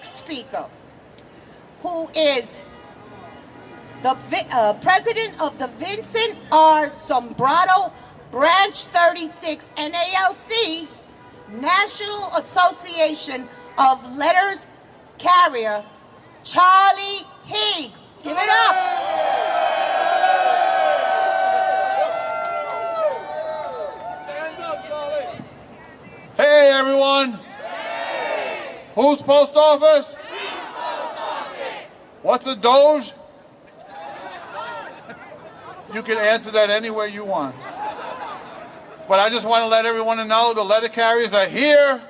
next speaker, who is the president of the Vincent R. Sombrado Branch 36 NALC, National Association of Letters Carrier, Charlie Haig. Give it up. Stand up, Charlie. Hey, everyone. Hey. Whose post office? Post Office. What's a Doge? You can answer that any way you want. But I just want to let everyone know the letter carriers are here.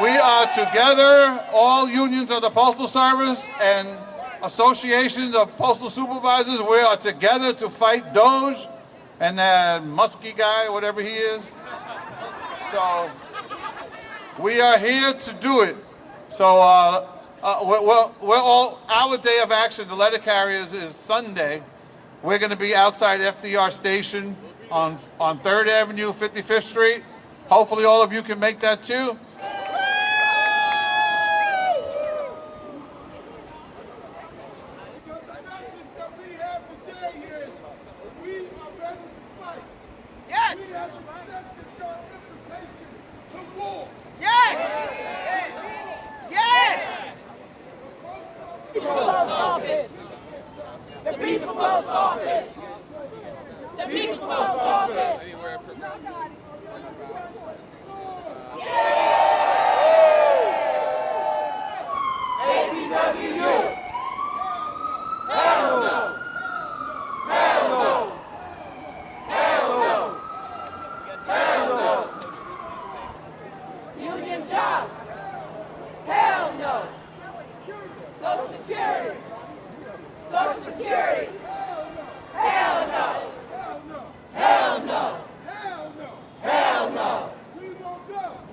We are together, all unions of the Postal Service and associations of postal supervisors. We are together to fight Doge and that musky guy, whatever he is. So we are here to do it. So we're all, our day of action, the letter carriers, is Sunday. We're going to be outside FDR Station on 3rd Avenue, 55th Street. Hopefully all of you can make that too. The People's Post Office! The People's Post Office! APWU! Hell no! Hell no! Hell no! Hell no! Union jobs! Hell no! Social Security! Social Security! Hell no! Hell no! Hell no!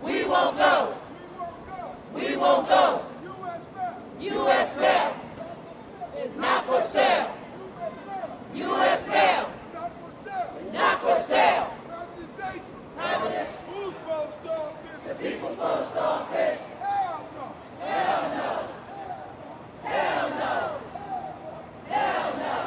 We won't go! We won't go! U.S. mail is not for sale! U.S. mail is not for sale! Privatization! Whose post office? The People's Post Office! Hell no! Hell no! Hell no! Hell no!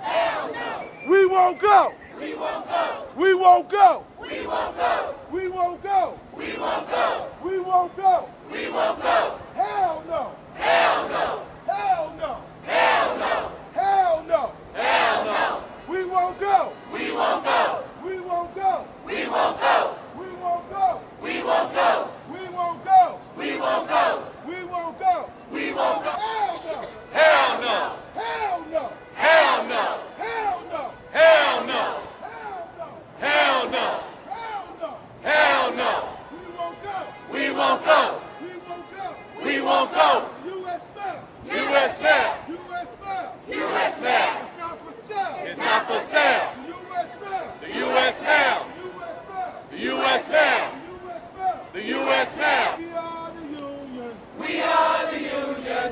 Hell no! We won't go. We won't go! We won't go. We won't go! We won't go. We won't go! We won't go. We won't go! Hell no. Hell no! Hell no. Hell no! Hell no. Hell no! We won't go. We won't go! We won't go. We won't go! We won't go. We won't go! We won't go. We won't go! We won't go. We won't go! Hell no. Hell no! Hell no. Hell no! Hell no. Hell no! Hell no. Hell no! Hell no. We won't go! We won't go! U.S. mail. U.S. mail! U.S. mail. U.S. mail! It's not for sale. It's not for sale! The U.S. mail. The U.S. mail! The U.S. mail. The U.S. mail! The U.S. mail. The U.S. mail! We are the union. We are the union!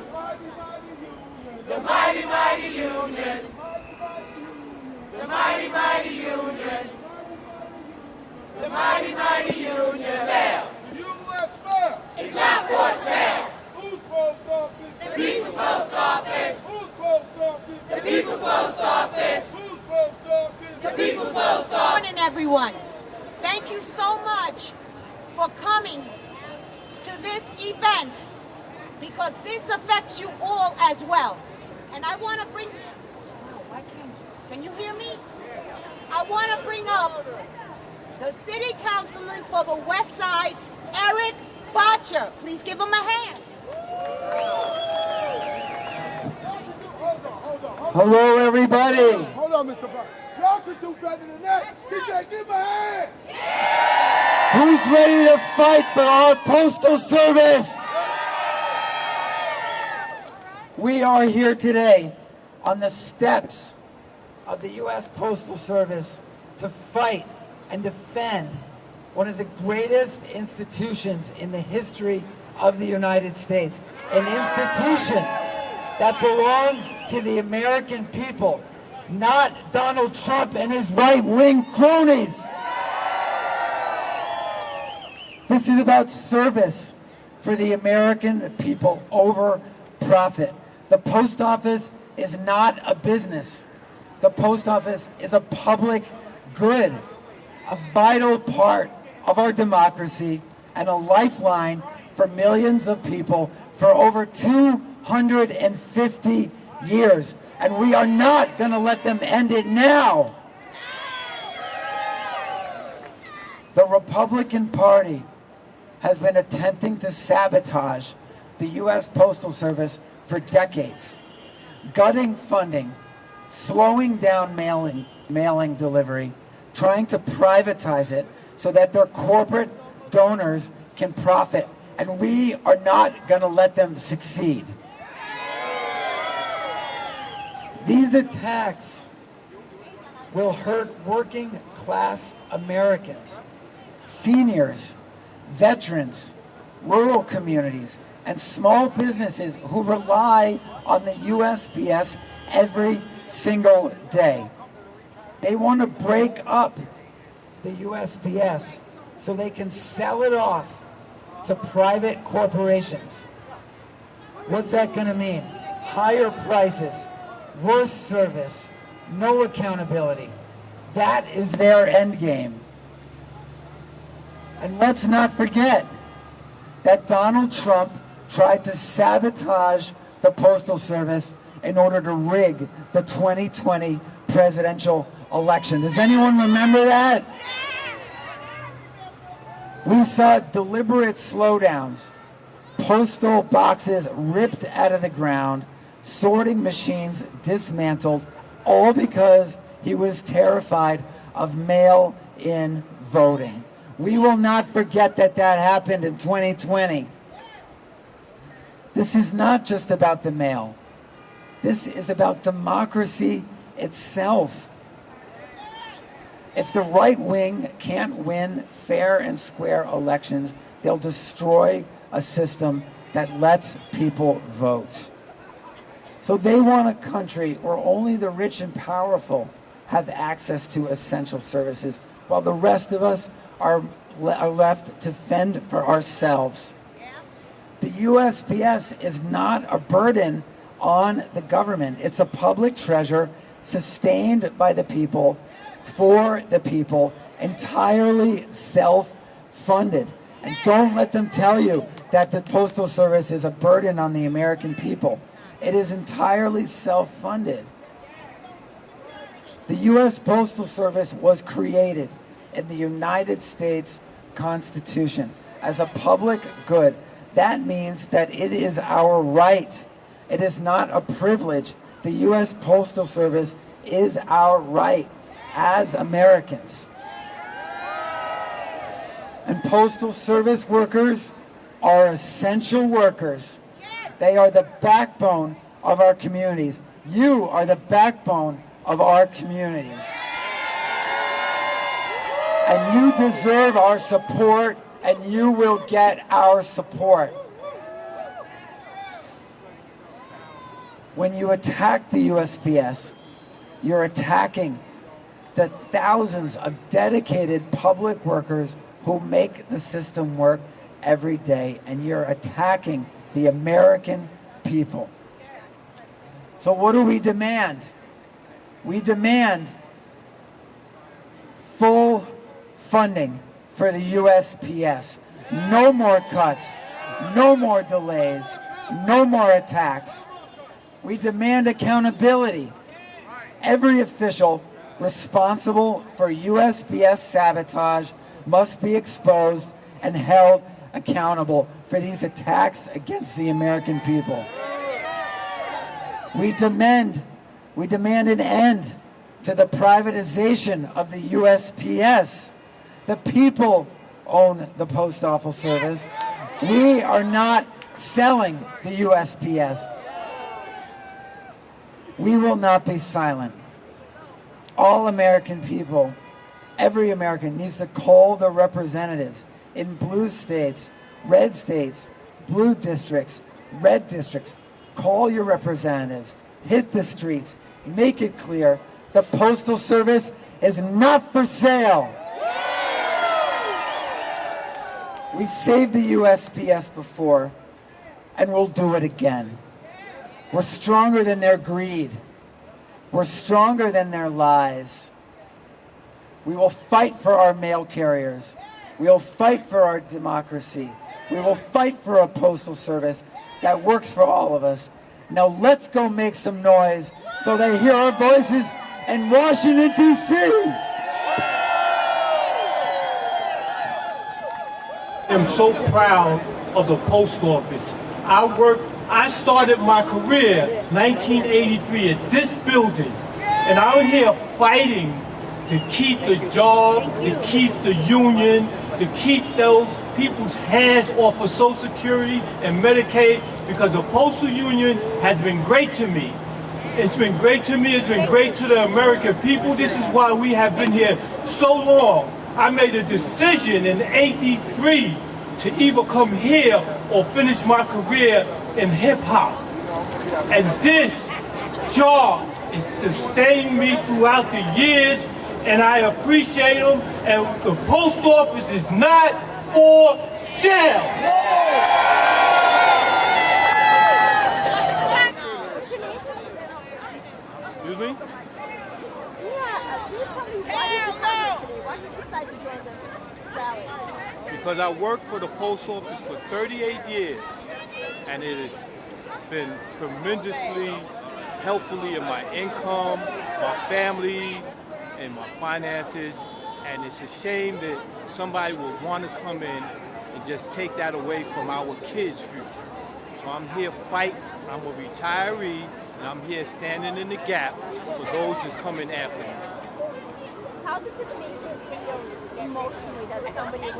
Mighty, mighty union. The mighty, mighty union! The mighty, mighty union! Sale! The U.S. mail. It's not for sale! Whose post office? The People's Post Office! Whose post office? The People's Post Office! Whose post office? The People's Post Good Office! morning, everyone. Thank you so much for coming to this event, because this affects you all as well. And I want to bring, no, why can't you? Can you hear me? I want to bring up the city councilman for the West Side, Erik Bottcher. Please give him a hand. Hello, everybody. Hold on, Mr. Brown. Y'all can do better than that. Give him a hand. Who's ready to fight for our postal service? We are here today on the steps of the U.S. Postal Service to fight and defend one of the greatest institutions in the history of the United States. An institution that belongs to the American people, not Donald Trump and his right-wing cronies. This is about service for the American people over profit. The post office is not a business. The post office is a public good, a vital part of our democracy and a lifeline for millions of people for over 250 years. And we are not going to let them end it now. The Republican Party has been attempting to sabotage the U.S. Postal Service for decades, gutting funding, slowing down mailing delivery, trying to privatize it so that their corporate donors can profit. And we are not going to let them succeed. These attacks will hurt working class Americans, seniors, veterans, rural communities, and small businesses who rely on the USPS every single day. They want to break up the USPS so they can sell it off to private corporations. What's that going to mean? Higher prices, worse service, no accountability. That is their end game. And let's not forget that Donald Trump tried to sabotage the Postal Service in order to rig the 2020 presidential election. Does anyone remember that? We saw deliberate slowdowns, postal boxes ripped out of the ground, sorting machines dismantled, all because he was terrified of mail-in voting. We will not forget that that happened in 2020. This is not just about the mail. This is about democracy itself. If the right wing can't win fair and square elections, they'll destroy a system that lets people vote. So they want a country where only the rich and powerful have access to essential services, while the rest of us are left to fend for ourselves. The USPS is not a burden on the government. It's a public treasure sustained by the people, for the people, entirely self-funded. And don't let them tell you that the Postal Service is a burden on the American people. It is entirely self-funded. The U.S. Postal Service was created in the United States Constitution as a public good. That means that it is our right. It is not a privilege. The U.S. Postal Service is our right as Americans. And Postal Service workers are essential workers. They are the backbone of our communities. You are the backbone of our communities. And you deserve our support, and you will get our support. When you attack the USPS, you're attacking the thousands of dedicated public workers who make the system work every day, and you're attacking the American people. So what do we demand? We demand full funding for the USPS. No more cuts, no more delays, no more attacks. We demand accountability. Every official responsible for USPS sabotage must be exposed and held accountable for these attacks against the American people. We demand an end to the privatization of the USPS. The people own the Postal Service. We are not selling the USPS. We will not be silent. All American people, every American needs to call their representatives in blue states, red states, blue districts, red districts. Call your representatives, hit the streets, make it clear the Postal Service is not for sale. We saved the USPS before, and we'll do it again. We're stronger than their greed. We're stronger than their lies. We will fight for our mail carriers. We will fight for our democracy. We will fight for a postal service that works for all of us. Now let's go make some noise so they hear our voices in Washington, D.C. I'm so proud of the post office. I started my career 1983 at this building, and I'm here fighting to keep the job, to keep the union, to keep those people's hands off of Social Security and Medicaid, because the Postal Union has been great to me. It's been great to me, it's been great to the American people. This is why we have been here so long. I made a decision in '83 to either come here or finish my career in hip-hop. And this job is sustaining me throughout the years, and I appreciate them, and the post office is not for sale. What's your name? Excuse me? Yeah, can you tell me why did you come here today? Why did you decide to join this rally? Because I worked for the post office for 38 years, and it has been tremendously helpfully in my income, my family, and my finances, and it's a shame that somebody would want to come in and just take that away from our kids' future. So I'm here fighting. I'm a retiree, and I'm here standing in the gap for those who's coming after me. How does it make you feel emotionally that somebody would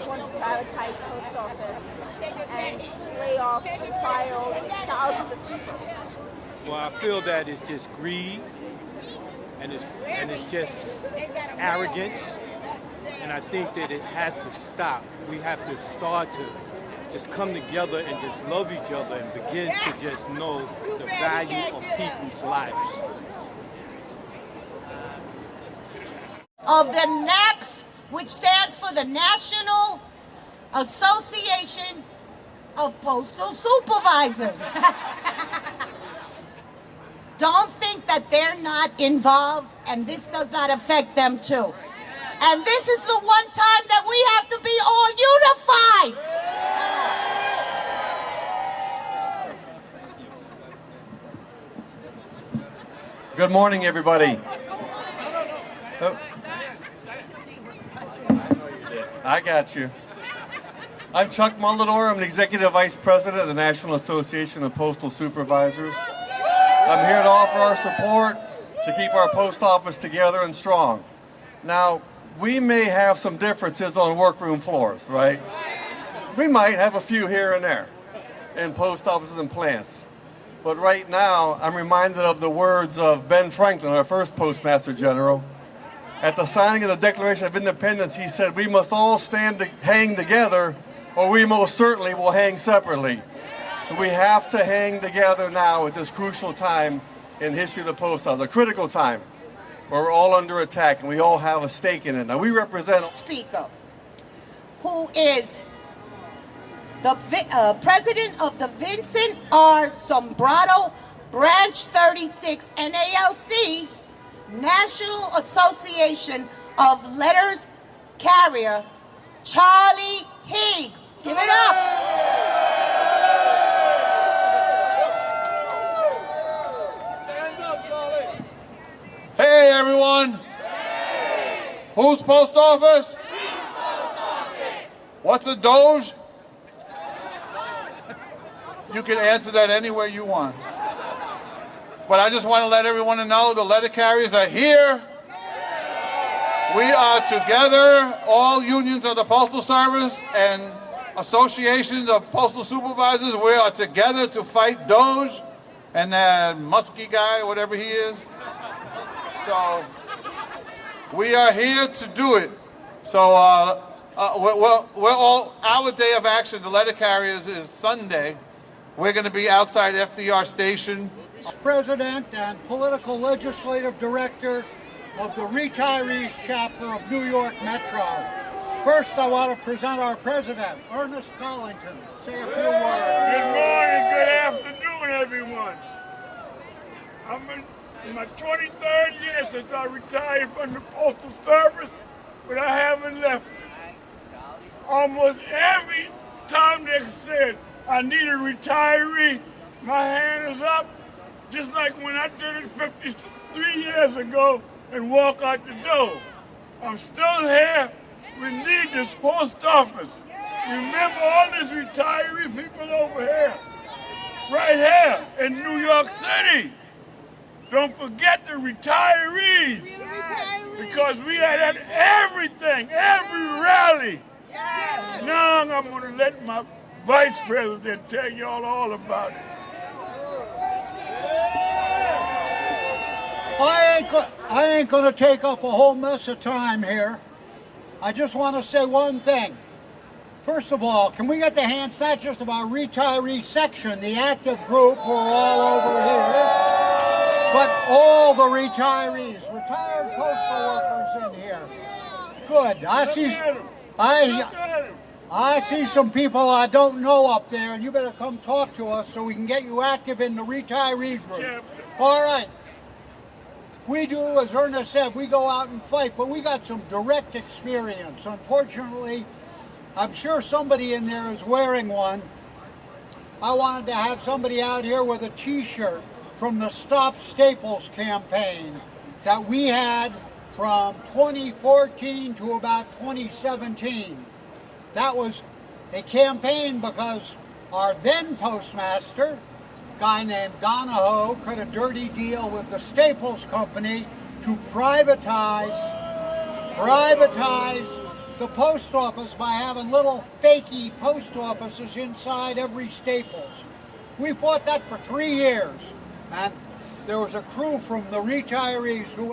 want to privatize post office and lay off and fire all these thousands of people? Well, I feel that it's just greed, and it's just arrogance, and I think that it has to stop. We have to start to just come together and just love each other and begin to just know the value of people's lives. Of the NAPS, which stands for the National Association of Postal Supervisors. Don't think that they're not involved and this does not affect them too. And this is the one time that we have to be all unified. Good morning, everybody. Oh. I got you. I'm Chuck Mullidor. I'm the Executive Vice President of the National Association of Postal Supervisors. I'm here to offer our support to keep our post office together and strong. Now, we may have some differences on workroom floors, right? We might have a few here and there in post offices and plants. But right now, I'm reminded of the words of Ben Franklin, our first Postmaster General. At the signing of the Declaration of Independence, he said, "We must all hang together, or we most certainly will hang separately." So we have to hang together now at this crucial time in the history of the post office, a critical time where we're all under attack and we all have a stake in it. Now we represent Speaker, who is the president of the Vincent R. Sombrado Branch 36 NALC, National Association of Letters Carrier, Charlie Haig. Give it up. Hey, everyone. Whose post office? What's a Doge? You can answer that anywhere you want. But I just want to let everyone know the letter carriers are here. We are together, all unions of the Postal Service and associations of postal supervisors. We are together to fight Doge and that musky guy, whatever he is. So we are here to do it. So we're all, our day of action, the letter carriers, is Sunday. We're going to be outside FDR Station. President and political legislative director of the Retirees Chapter of New York Metro. first I want to present our president, Ernest Collington. Say a few words. Good morning, good afternoon, everyone. I'm in my 23rd year since I retired from the Postal Service, but I haven't left it. Almost every time they said I need a retiree, my hand is up, just like when I did it 53 years ago and walk out the door. I'm still here. We need this post office. Remember all these retiree people over here, right here in New York City. Don't forget the retirees, because we had everything, every rally. Now I'm going to let my vice president tell y'all all about it. I ain't going to take up a whole mess of time here. I just want to say one thing. First of all, can we get the hands not just of our retiree section, the active group who are all over here, but all the retirees, retired postal workers in here. Good. I see some people I don't know up there, and you better come talk to us so we can get you active in the retiree group. All right. We do, as Ernest said, we go out and fight, but we got some direct experience. Unfortunately, I'm sure somebody in there is wearing one. I wanted to have somebody out here with a t-shirt from the Stop Staples campaign that we had from 2014 to about 2017. That was a campaign because our then postmaster, a guy named Donahoe, cut a dirty deal with the Staples Company to privatize the post office by having little fakey post offices inside every Staples. We fought that for 3 years, and there was a crew from the retirees who